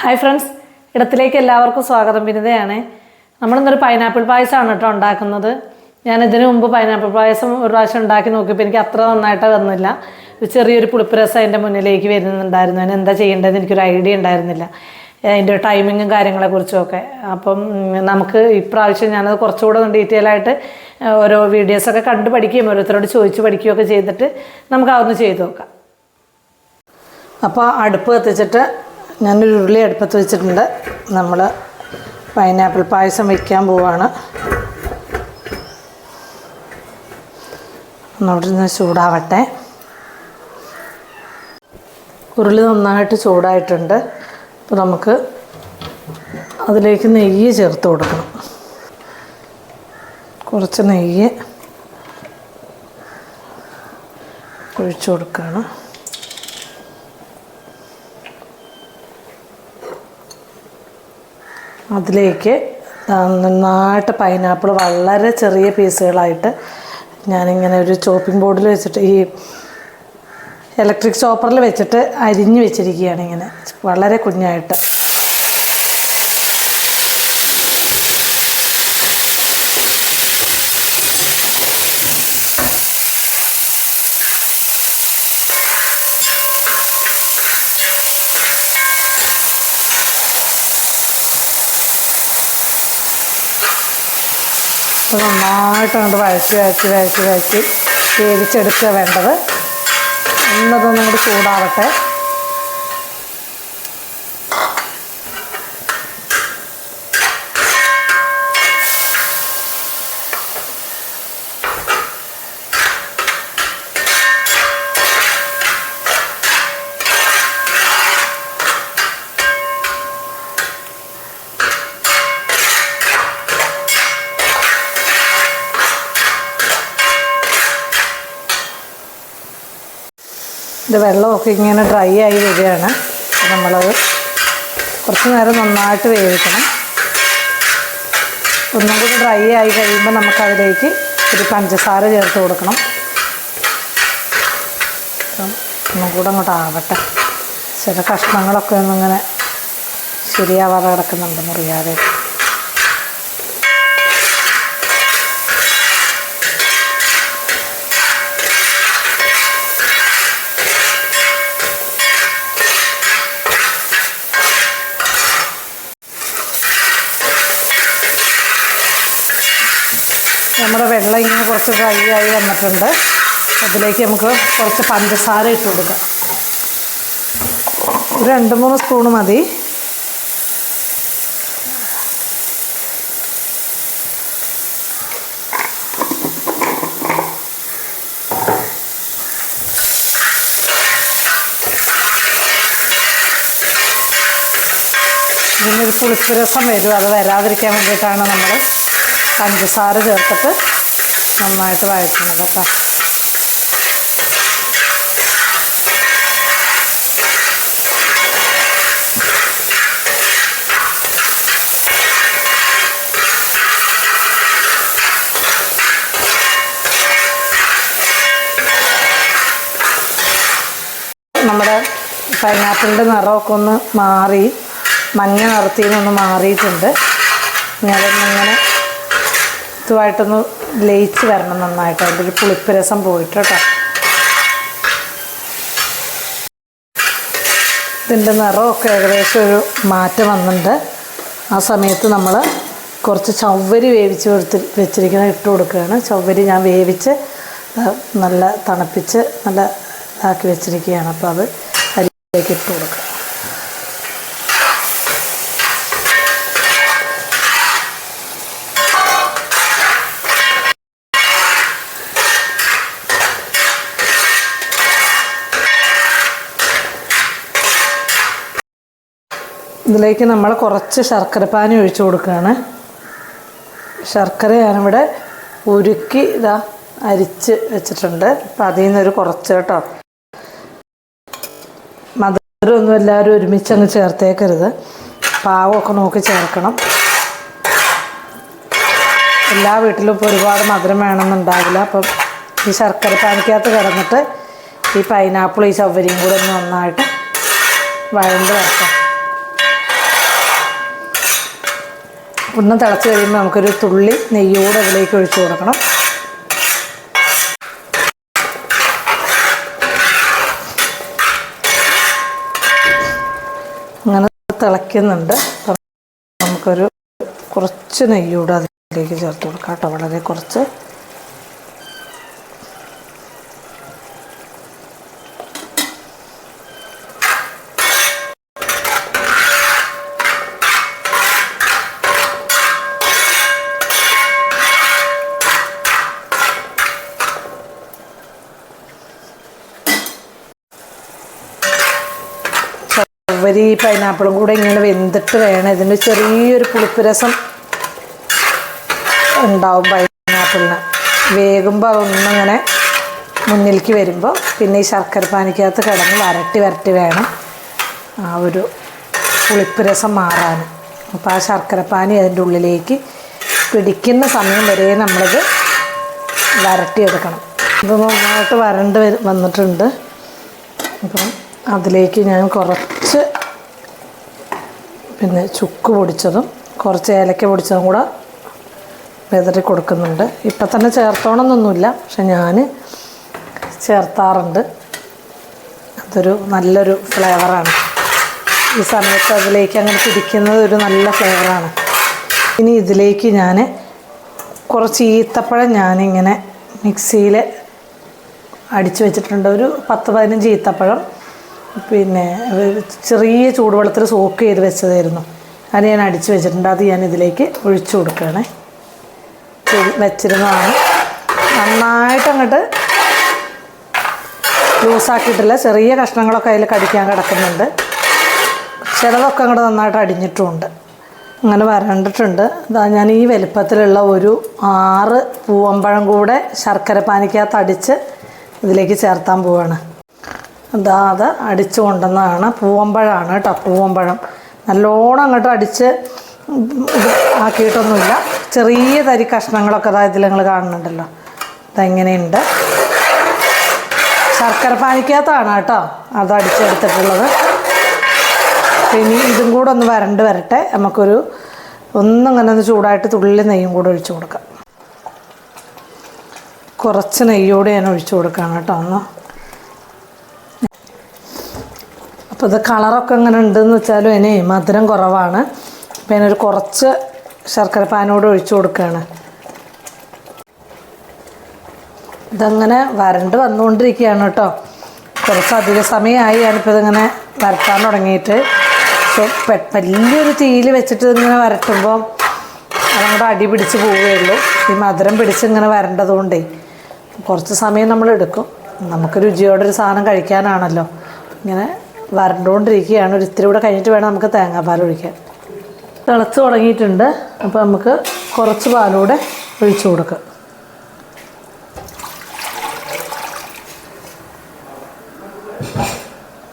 Hi friends, ഇടത്തിലേക്ക് എല്ലാവർക്കും സ്വാഗതം. വിനിതയാണ്. നമ്മളിന്നൊരു pineapple പായസമാണ് കേട്ടോ ഉണ്ടാക്കുന്നത്. ഞാൻ ഇതിനു മുമ്പ് പൈനാപ്പിൾ പായസം ഒരു പ്രാവശ്യം ഉണ്ടാക്കി നോക്കിയപ്പോൾ എനിക്ക് അത്ര നന്നായിട്ട് വന്നില്ല. ഒരു ചെറിയൊരു പുളിപ്പ് രസം അതിൻ്റെ മുന്നിലേക്ക് വരുന്നുണ്ടായിരുന്നു. അതിന് എന്താ ചെയ്യേണ്ടതെന്ന് എനിക്കൊരു ഐഡിയ ഉണ്ടായിരുന്നില്ല, അതിൻ്റെ ടൈമിങ്ങും കാര്യങ്ങളെക്കുറിച്ചുമൊക്കെ. അപ്പം നമുക്ക് ഇപ്രാവശ്യം ഞാനത് കുറച്ചുകൂടെ ഡീറ്റെയിൽ ആയിട്ട് ഓരോ വീഡിയോസൊക്കെ കണ്ട് പഠിക്കുകയും ഓരോരുത്തരോട് ചോദിച്ച് പഠിക്കുകയൊക്കെ ചെയ്തിട്ട് നമുക്ക് അതൊന്ന് ചെയ്ത് നോക്കാം. അപ്പോൾ അടുപ്പ് കത്തിച്ചിട്ട് ഞാനൊരു ഉരുളി അടുപ്പത്ത് വെച്ചിട്ടുണ്ട്. നമ്മൾ പൈനാപ്പിൾ പായസം വയ്ക്കാൻ പോവാണ്. ഒന്നുകൂടി ചൂടാവട്ടെ. ഉരുളി നന്നായിട്ട് ചൂടായിട്ടുണ്ട്. അപ്പോൾ നമുക്ക് അതിലേക്ക് നെയ്യ് ചേർത്ത് കൊടുക്കണം. കുറച്ച് നെയ്യ് ഒഴിച്ചു കൊടുക്കുകയാണ്. അതിലേക്ക് നന്നായിട്ട് പൈനാപ്പിൾ വളരെ ചെറിയ പീസുകളായിട്ട് ഞാനിങ്ങനെ ഒരു ചോപ്പിംഗ് ബോർഡിൽ വെച്ചിട്ട് ഈ ഇലക്ട്രിക് ചോപ്പറിൽ വെച്ചിട്ട് അരിഞ്ഞ് വെച്ചിരിക്കുകയാണ്. ഇങ്ങനെ വളരെ കുഞ്ഞായിട്ട്. അപ്പോൾ നന്നായിട്ട് കൊണ്ട് വഴറ്റി വേവിച്ചെടുക്കുക വേണ്ടത്. എന്നതൊന്നും കൂടി ചൂടാവട്ടെ. ഇത് വെള്ളമൊക്കെ ഇങ്ങനെ ഡ്രൈ ആയി വരികയാണ്. നമ്മളത് കുറച്ച് നേരം നന്നായിട്ട് വേവിക്കണം. ഒന്നും കൂടി ഡ്രൈ ആയി കഴിയുമ്പോൾ നമുക്കതിലേക്ക് ഒരു പഞ്ചസാര ചേർത്ത് കൊടുക്കണം. ഒന്നും കൂടെ അങ്ങോട്ട് ആവട്ടെ. ചില കഷ്ണങ്ങളൊക്കെ ഒന്നിങ്ങനെ ശരിയാവാതെ കിടക്കുന്നുണ്ട്, മുറിയാതെ. നമ്മുടെ വെള്ളം ഇങ്ങനെ കുറച്ച് ഡ്രൈ ആയി വന്നിട്ടുണ്ട്. അതിലേക്ക് നമുക്ക് കുറച്ച് പഞ്ചസാര ഇട്ട് കൊടുക്കാം. ഒരു 2-3 സ്പൂണ് മതി. ഇതിനൊരു പുളിപ്പ് രസം വരും. അത് വരാതിരിക്കാൻ വേണ്ടിയിട്ടാണ് നമ്മൾ പഞ്ചസാര ചേർത്തിട്ട് നന്നായിട്ട് വഴറ്റുന്നത് കേട്ടോ. നമ്മുടെ പൈനാപ്പിളിൻ്റെ നിറമൊക്കെ ഒന്ന് മാറി, മഞ്ഞ നിറത്തിൽ നിന്നൊന്ന് മാറിയിട്ടുണ്ട്. ഞാനൊന്നിങ്ങനെ ഇതുമായിട്ടൊന്ന് ലയിച്ച് വരണം നന്നായിട്ട്. അതിൻ്റെ ഒരു പുളിപ്പ് രസം പോയിട്ട് കേട്ടോ. ഇതിൻ്റെ നിറമൊക്കെ ഏകദേശം ഒരു മാറ്റം വന്നിട്ടുണ്ട്. ആ സമയത്ത് നമ്മൾ കുറച്ച് ചവ്വരി വേവിച്ച് വെച്ചിരിക്കുന്നത് ഇട്ട് കൊടുക്കുകയാണ്. ചവ്വരി ഞാൻ വേവിച്ച് നല്ല തണുപ്പിച്ച് നല്ല ഇതാക്കി വെച്ചിരിക്കുകയാണ്. അപ്പോൾ അത് അരിയിലേക്ക് ഇട്ട് കൊടുക്കുക. ഇതിലേക്ക് നമ്മൾ കുറച്ച് ശർക്കരപ്പാനി ഒഴിച്ചു കൊടുക്കുകയാണ്. ശർക്കര ഞാനിവിടെ ഉരുക്കി അരിച്ച് വെച്ചിട്ടുണ്ട്. അപ്പം അതിൽ നിന്നൊരു കുറച്ച് കേട്ടോ. മധുരമൊന്നും എല്ലാവരും ഒരുമിച്ചങ്ങ് ചേർത്തേക്കരുത്. പാവമൊക്കെ നോക്കി ചേർക്കണം. എല്ലാ വീട്ടിലും ഇപ്പോൾ ഒരുപാട് മധുരം വേണമെന്നുണ്ടാവില്ല. അപ്പം ഈ ശർക്കരപ്പാനിക്കകത്ത് കിടന്നിട്ട് ഈ പൈനാപ്പിൾ ഈ ചവ്വരിയും കൂടെ ഒന്ന് നന്നായിട്ട് വഴണ്ട് വരട്ടെ. ഒന്ന് തിളച്ച് കഴിയുമ്പോൾ നമുക്കൊരു തുള്ളി നെയ്യോടെ അതിലേക്ക് ഒഴിച്ചു കൊടുക്കണം. അങ്ങനെ തിളയ്ക്കുന്നുണ്ട്. നമുക്കൊരു കുറച്ച് നെയ്യൂടെ അതിലേക്ക് ചേർത്ത് കൊടുക്കാം കേട്ടോ, വളരെ കുറച്ച്. ചവ്വരി പൈനാപ്പിളും കൂടെ ഇങ്ങനെ വെന്തിട്ട് വേണം. ഇതിൻ്റെ ചെറിയൊരു പുളിപ്പ് രസം ഉണ്ടാവും പൈനാപ്പിളിന്. വേകുമ്പോൾ അതൊന്നിങ്ങനെ മുന്നിലേക്ക് വരുമ്പോൾ പിന്നെ ഈ ശർക്കര പാനിക്കകത്ത് കിടന്ന് വരട്ടി വേണം ആ ഒരു പുളിപ്പ് രസം മാറാൻ. അപ്പോൾ ആ ശർക്കര പാനി അതിൻ്റെ ഉള്ളിലേക്ക് പിടിക്കുന്ന സമയം വരെ നമ്മളിത് വരട്ടിയെടുക്കണം. ഇത് നന്നായിട്ട് വരണ്ട് വന്നിട്ടുണ്ട്. അപ്പം അതിലേക്ക് ഞാൻ കുറച്ച് പിന്നെ ചുക്ക് പൊടിച്ചതും കുറച്ച് ഏലക്ക പൊടിച്ചതും കൂടെ വിതറി കൊടുക്കുന്നുണ്ട്. ഇപ്പം തന്നെ ചേർത്തോണമെന്നൊന്നുമില്ല, പക്ഷെ ഞാൻ ചേർത്താറുണ്ട്. അതൊരു നല്ലൊരു ഫ്ലേവറാണ്. ഈ സമയത്ത് അതിലേക്ക് അങ്ങനെ പിടിക്കുന്നത് ഒരു നല്ല ഫ്ലേവറാണ്. ഇനി ഇതിലേക്ക് ഞാൻ കുറച്ച് ഈത്തപ്പഴം ഞാനിങ്ങനെ മിക്സിയിൽ അടിച്ചു വെച്ചിട്ടുണ്ട്. ഒരു 10-15 ഈത്തപ്പഴം പിന്നെ ചെറിയ ചൂടുവെള്ളത്തിൽ സോക്ക് ചെയ്ത് വെച്ചതായിരുന്നു. അത് ഞാൻ അടിച്ചു വെച്ചിട്ടുണ്ട്. അത് ഞാൻ ഇതിലേക്ക് ഒഴിച്ചു കൊടുക്കുകയാണ്. വെച്ചിരുന്നതാണ്. നന്നായിട്ട് അങ്ങോട്ട് ലൂസാക്കിയിട്ടില്ല. ചെറിയ കഷ്ണങ്ങളൊക്കെ അതിൽ കടിക്കാൻ കിടക്കുന്നുണ്ട്. ചിലതൊക്കെ അങ്ങോട്ട് നന്നായിട്ട് അടിഞ്ഞിട്ടുമുണ്ട്. അങ്ങനെ വരണ്ടിട്ടുണ്ട്. ഇതാ ഞാൻ ഈ വലിപ്പത്തിലുള്ള ഒരു 6 പൂവമ്പഴം കൂടെ ശർക്കര പാനിക്കകത്ത് അടിച്ച് ഇതിലേക്ക് ചേർത്താൻ പോവാണ്. അത് അടിച്ചു കൊണ്ടുവന്നതാണ്. പൂവമ്പഴമാണ് കേട്ടോ, പൂവമ്പഴം. നല്ലോണം അങ്ങോട്ട് അടിച്ച് ആക്കിയിട്ടൊന്നുമില്ല. ചെറിയ തരി കഷ്ണങ്ങളൊക്കെ അതായത് ഇതിൽ നിങ്ങൾ കാണുന്നുണ്ടല്ലോ. ഇതെങ്ങനെയുണ്ട്. ശർക്കര പാനിക്കകത്താണ് കേട്ടോ അത് അടിച്ചെടുത്തിട്ടുള്ളത്. ഇനി ഇതും കൂടെ ഒന്ന് വരട്ടെ. നമുക്കൊരു ഒന്നിങ്ങനെ ഒന്ന് ചൂടായിട്ട് തുള്ളി നെയ്യും കൂടെ ഒഴിച്ചു കൊടുക്കാം. കുറച്ച് നെയ്യോടെ ഞാൻ ഒഴിച്ചു കൊടുക്കുകയാണ് കേട്ടോ ഒന്ന്. അപ്പോൾ ഇത് കളറൊക്കെ ഇങ്ങനെ ഉണ്ടെന്ന് വെച്ചാലും ഇനി മധുരം കുറവാണ്. അപ്പോൾ ഞാനൊരു കുറച്ച് ശർക്കര പാനോട് ഒഴിച്ചു കൊടുക്കുകയാണ്. ഇതങ്ങനെ വരണ്ട് വന്നുകൊണ്ടിരിക്കുകയാണ് കേട്ടോ. കുറച്ചധിക സമയമായി ഞാനിപ്പോൾ ഇതിങ്ങനെ വരട്ടാൻ തുടങ്ങിയിട്ട്. പക്ഷെ വലിയൊരു തീയിൽ വെച്ചിട്ട് ഇങ്ങനെ വരട്ടുമ്പോൾ അതങ്ങോട്ട് അടി പിടിച്ച് പോവുകയുള്ളൂ. ഈ മധുരം പിടിച്ച് ഇങ്ങനെ വരേണ്ടതുകൊണ്ടേ കുറച്ച് സമയം നമ്മൾ എടുക്കും. നമുക്ക് രുചിയോടൊരു സാധനം കഴിക്കാനാണല്ലോ. ഇങ്ങനെ വരണ്ടുകൊണ്ടിരിക്കുകയാണ്. ഒരു ഇത്തിരി കൂടെ കഴിഞ്ഞിട്ട് വേണം നമുക്ക് തേങ്ങാപ്പാൽ ഒഴിക്കാൻ. തിളച്ച് തുടങ്ങിയിട്ടുണ്ട്. അപ്പോൾ നമുക്ക് കുറച്ച് പാലൂടെ ഒഴിച്ചു കൊടുക്കാം.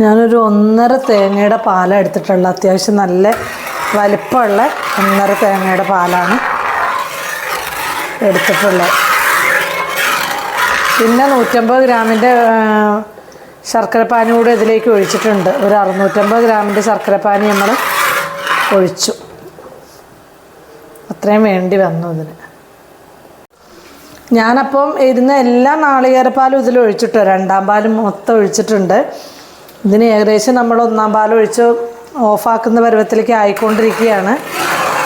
ഞാനൊരു 1.5 തേങ്ങയുടെ പാലാണ് എടുത്തിട്ടുള്ളത്. അത്യാവശ്യം നല്ല വലിപ്പമുള്ള 1.5 തേങ്ങയുടെ പാലാണ് എടുത്തിട്ടുള്ളത്. പിന്നെ 150 ഗ്രാമിൻ്റെ ശർക്കരപ്പാനി കൂടെ ഇതിലേക്ക് ഒഴിച്ചിട്ടുണ്ട്. ഒരു 650 ഗ്രാമിൻ്റെ ശർക്കരപ്പാനി നമ്മൾ ഒഴിച്ചു. അത്രയും വേണ്ടി വന്നു ഇതിന്. ഞാനപ്പം ഇരുന്ന എല്ലാ നാളികേരപ്പാലും ഇതിൽ ഒഴിച്ചിട്ട് 2ാം പാലും മൊത്തം ഒഴിച്ചിട്ടുണ്ട്. ഇതിന് ഏകദേശം നമ്മൾ 1ാം പാലൊഴിച്ച് ഓഫാക്കുന്ന പരുവത്തിലേക്ക് ആയിക്കൊണ്ടിരിക്കുകയാണ്.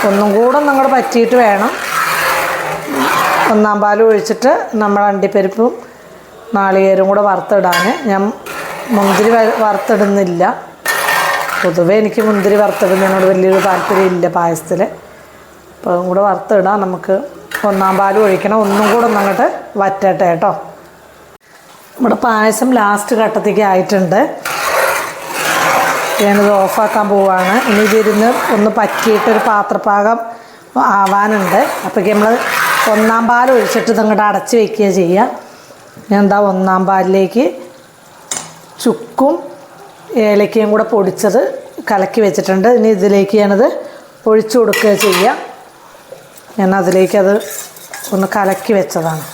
ഒന്നും കൂടെ അങ്ങോട്ട് പറ്റിയിട്ട് വേണം 1ാം പാലും ഒഴിച്ചിട്ട് നമ്മൾ അണ്ടിപ്പരിപ്പും നാളികേരും കൂടെ വറുത്തിടാൻ. ഞാൻ മുന്തിരി വറുത്തിടുന്നില്ല. പൊതുവേ എനിക്ക് മുന്തിരി വറുത്തിടുന്നതിനോട് വലിയൊരു താല്പര്യമില്ല പായസത്തിൽ. അപ്പോൾ അതും കൂടെ വറുത്തിടാം. നമുക്ക് 1ാം പാലും ഒഴിക്കണം. ഒന്നും കൂടെ ഒന്നങ്ങോട്ട് വറ്റട്ടെ കേട്ടോ. നമ്മുടെ പായസം ലാസ്റ്റ് ഘട്ടത്തേക്ക് ആയിട്ടുണ്ട്. ഞാനിത് ഓഫാക്കാൻ പോവുകയാണ്. ഇനി ഇതിരുന്ന് ഒന്ന് പറ്റിയിട്ടൊരു പാത്രപ്പാകം ആവാനുണ്ട്. അപ്പോഴേക്കും നമ്മൾ 1ാം പാൽ ഒഴിച്ചിട്ട് ഇതങ്ങോട്ട് അടച്ച് വയ്ക്കുക ചെയ്യുക. ഞാൻ എന്താ 1ാം പാലിലേക്ക് ചുക്കും ഏലക്കയും കൂടെ പൊടിച്ചത് കലക്കി വെച്ചിട്ടുണ്ട്. ഇനി ഇതിലേക്ക് ഞാനത് ഒഴിച്ചു കൊടുക്കുക ചെയ്യുക. ഞാൻ അതിലേക്കത് ഒന്ന് കലക്കി വെച്ചതാണ്.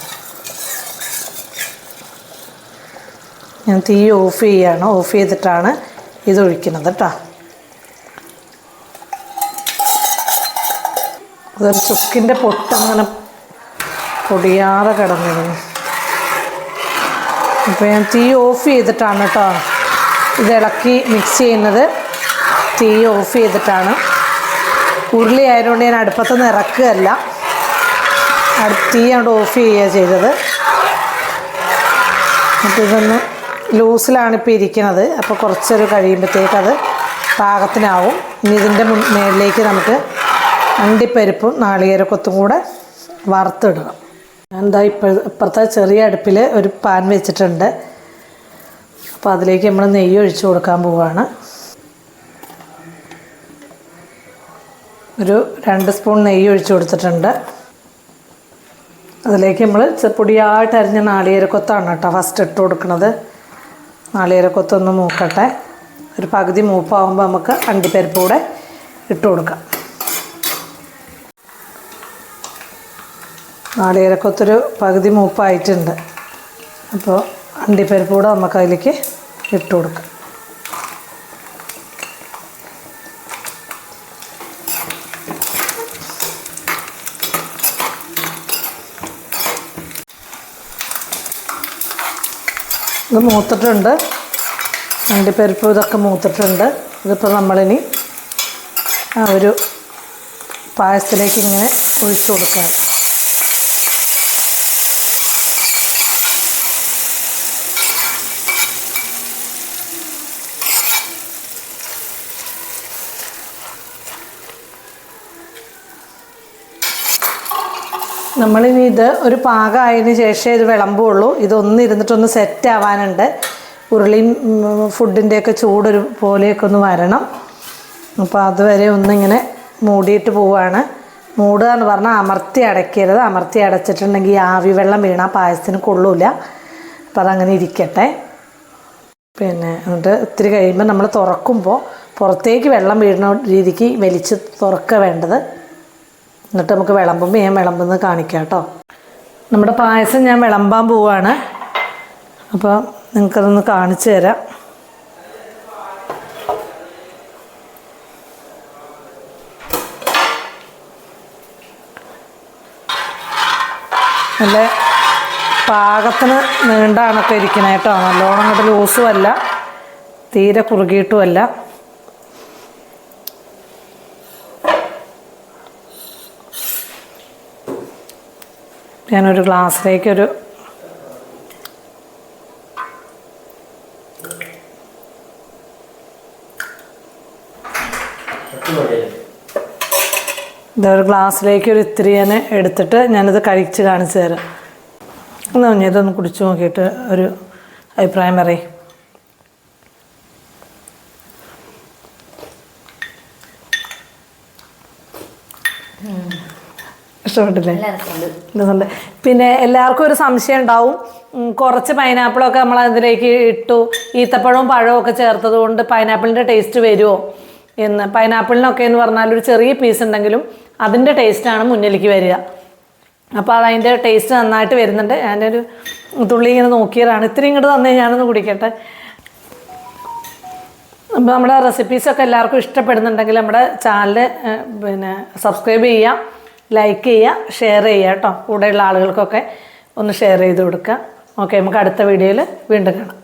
ഞാൻ തീ ഓഫ് ചെയ്യുകയാണ്. ഓഫ് ചെയ്തിട്ടാണ് ഇതൊഴിക്കുന്നത് കേട്ടോ. അതൊരു ചുക്കിൻ്റെ പൊട്ടങ്ങനെ പൊടിയാതെ കിടന്നിരുന്നു. അപ്പോൾ ഞാൻ തീ ഓഫ് ചെയ്തിട്ടാണ് കേട്ടോ ഇത് ഇളക്കി മിക്സ് ചെയ്യുന്നത്. തീ ഓഫ് ചെയ്തിട്ടാണ്. ഉരുളി ആയതുകൊണ്ട് ഞാൻ അടുപ്പത്തുനിന്ന് ഇറക്കുകയല്ല, തീ അങ്ങോട്ട് ഓഫ് ചെയ്യുക ചെയ്തത്. അപ്പോൾ ഇതൊന്ന് ലൂസിലാണിപ്പോൾ ഇരിക്കുന്നത്. അപ്പോൾ കുറച്ചൊരു കഴിയുമ്പോഴത്തേക്കത് പാകത്തിനാവും. ഇനി ഇതിൻ്റെ മുകളിലേക്ക് നമുക്ക് അണ്ടിപ്പരിപ്പും നാളികേരക്കൊത്തും കൂടെ വറുത്തിടണം. എന്താ ഇപ്പുറത്തെ ചെറിയ അടുപ്പിൽ ഒരു പാൻ വെച്ചിട്ടുണ്ട്. അപ്പോൾ അതിലേക്ക് നമ്മൾ നെയ്യ് ഒഴിച്ച് കൊടുക്കാൻ പോവുകയാണ്. ഒരു 2 സ്പൂൺ നെയ്യ് ഒഴിച്ച് കൊടുത്തിട്ടുണ്ട്. അതിലേക്ക് നമ്മൾ പൊടിയായിട്ട് അരിഞ്ഞ നാളികേരക്കൊത്താണ് കേട്ടോ ഫസ്റ്റ് ഇട്ട് കൊടുക്കുന്നത്. നാളികേരക്കൊത്തൊന്ന് മൂക്കട്ടെ. ഒരു പകുതി മൂപ്പാകുമ്പോൾ നമുക്ക് അണ്ടിപ്പരിപ്പ് കൂടെ ഇട്ട് കൊടുക്കാം. നാളികേരക്കൊത്തൊരു പകുതി മൂപ്പായിട്ടുണ്ട്. അപ്പോൾ അണ്ടിപ്പരിപ്പ് കൂടെ നമുക്ക് അതിലേക്ക് ഇട്ട് കൊടുക്കാം. ഇത് മൂത്തിട്ടുണ്ട്. അണ്ടിപ്പരിപ്പ് ഇതൊക്കെ മൂത്തിട്ടുണ്ട്. ഇതിപ്പോൾ നമ്മളിനി ആ ഒരു പായസത്തിലേക്ക് ഇങ്ങനെ ഒഴിച്ചു കൊടുക്കാം. നമ്മളിനി ഇത് ഒരു പാകമായതിന് ശേഷം ഇത് വിളമ്പുള്ളൂ. ഇതൊന്ന് ഇരുന്നിട്ടൊന്ന് സെറ്റ് ആവാനുണ്ട്. ഉരുളിയും ഫുഡിൻ്റെയൊക്കെ ചൂടൊരു പോലെയൊക്കെ ഒന്ന് വരണം. അപ്പോൾ അതുവരെ ഒന്നിങ്ങനെ മൂടിയിട്ട് പോവുകയാണ്. മൂടുക എന്ന് പറഞ്ഞാൽ അമർത്തി അടയ്ക്കരുത്. അമർത്തി അടച്ചിട്ടുണ്ടെങ്കിൽ ആവി വെള്ളം വീണാൽ പായസത്തിന് കൊള്ളൂല. അപ്പോൾ അതങ്ങനെ ഇരിക്കട്ടെ. പിന്നെ എന്നിട്ട് ഇത്തിരി കഴിയുമ്പോൾ നമ്മൾ തുറക്കുമ്പോൾ പുറത്തേക്ക് വെള്ളം വീഴുന്ന രീതിക്ക് വലിച്ച് തുറക്കുക വേണ്ടത്. എന്നിട്ട് നമുക്ക് വിളമ്പുമ്പോൾ ഞാൻ വിളമ്പുന്നത് കാണിക്കാം കേട്ടോ. നമ്മുടെ പായസം ഞാൻ വിളമ്പാൻ പോവുകയാണ്. അപ്പോൾ നിങ്ങൾക്കതൊന്ന് കാണിച്ചു തരാം. നല്ല പാകത്തിന് നീണ്ടാണൊക്കെ ഇരിക്കണേ കേട്ടോ. നല്ലോണം അങ്ങോട്ട് ലൂസും അല്ല, തീരെ കുറുകിയിട്ടുമല്ല. ഞാനൊരു ഗ്ലാസ്സിലേക്കൊരു ഇത്തിരി ഞാൻ എടുത്തിട്ട് ഞാനിത് കഴിച്ച് കാണിച്ചു തരാം. എന്നാ ഇതൊന്ന് കുടിച്ചു നോക്കിയിട്ട് ഒരു അഭിപ്രായം പറയും. ഇഷ്ടപ്പെട്ടില്ലേ? രസമുണ്ട്. പിന്നെ എല്ലാവർക്കും ഒരു സംശയം ഉണ്ടാവും, കുറച്ച് പൈനാപ്പിളൊക്കെ നമ്മൾ അതിലേക്ക് ഇട്ടു, ഈത്തപ്പഴവും പഴവും ഒക്കെ ചേർത്തത് കൊണ്ട് പൈനാപ്പിളിൻ്റെ ടേസ്റ്റ് വരുമോ എന്ന്. പൈനാപ്പിളിനൊക്കെ എന്ന് പറഞ്ഞാൽ ഒരു ചെറിയ പീസ് ഉണ്ടെങ്കിലും അതിൻ്റെ ടേസ്റ്റാണ് മുന്നിലേക്ക് വരിക. അപ്പോൾ അതിൻ്റെ ടേസ്റ്റ് നന്നായിട്ട് വരുന്നുണ്ട്. ഞാനൊരു തുള്ളി ഇങ്ങനെ നോക്കിയതാണ്. ഇത്തിരി ഇങ്ങോട്ട് തന്നെ ഞാനൊന്ന് കുടിക്കട്ടെ. അപ്പോൾ നമ്മുടെ റെസിപ്പീസൊക്കെ എല്ലാവർക്കും ഇഷ്ടപ്പെടുന്നുണ്ടെങ്കിൽ നമ്മുടെ ചാനൽ പിന്നെ സബ്സ്ക്രൈബ് ചെയ്യുക, ലൈക്ക് ചെയ്യുക, ഷെയർ ചെയ്യുക കേട്ടോ. കൂടെയുള്ള ആളുകൾക്കൊക്കെ ഒന്ന് ഷെയർ ചെയ്ത് കൊടുക്കുക. ഓക്കെ, നമുക്ക് അടുത്ത വീഡിയോയിൽ വീണ്ടും കാണാം.